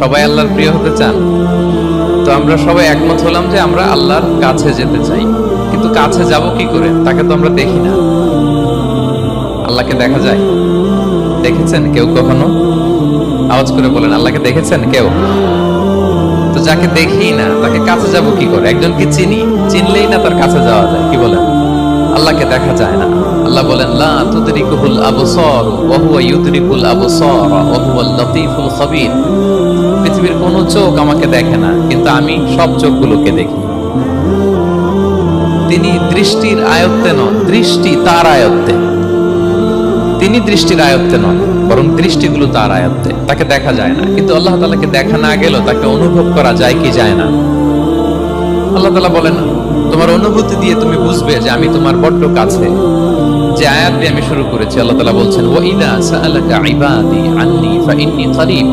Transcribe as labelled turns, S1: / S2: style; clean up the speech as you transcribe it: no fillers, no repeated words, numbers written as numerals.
S1: সবাই আল্লাহর প্রিয় হতে চান? তো আমরা সবাই একমত হলাম যে আমরা আল্লাহর কাছে যেতে চাই, কিন্তু কাছে যাব কি করে? তাকে তো আমরা দেখি না। আল্লাহকে দেখা যায়? দেখেছেন কেউ কখনো? আওয়াজ করে বলেন, আল্লাহকে দেখেছেন কেউ? তো যাকে দেখি না তাকে কাছে যাব কি করে? একজনকে চিনি, চিনলেই না তার কাছে যাওয়া যায়, কি বলেন? আল্লাহকে দেখা যায় না। আল্লাহ বলেন, লা তুদরিকুহুল আবসার ওয়া হুয়া ইউদরিকুল আবসার ওয়া হুয়াল লতীফুল খাবীর। পৃথিবীর কোনো চোখ আমাকে দেখে না, কিন্তু আমি সব চোখগুলোকে দেখি। তিনি দৃষ্টির আয়ত্তে নন, দৃষ্টি তার আয়ত্তে। তিনি দৃষ্টির আয়ত্তে নন, বরং দৃষ্টিগুলো তার আয়ত্তে। তাকে দেখা যায় না, কিন্তু আল্লাহ তাআলাকে দেখা না গেলেও তাকে অনুভব করা যায় কি যায় না? আল্লাহ তাআলা বলেন, তোমার অনুভূতি দিয়ে তুমি বুঝবে যে আমি তোমার বড্ড কাছে। যে আয়াত দিয়ে আমি শুরু করেছি, আল্লাহ তাআলা বলছেন, ওয়া ইযা সাআলাকা ইবাদি আন্নী ফাইন্নী করিব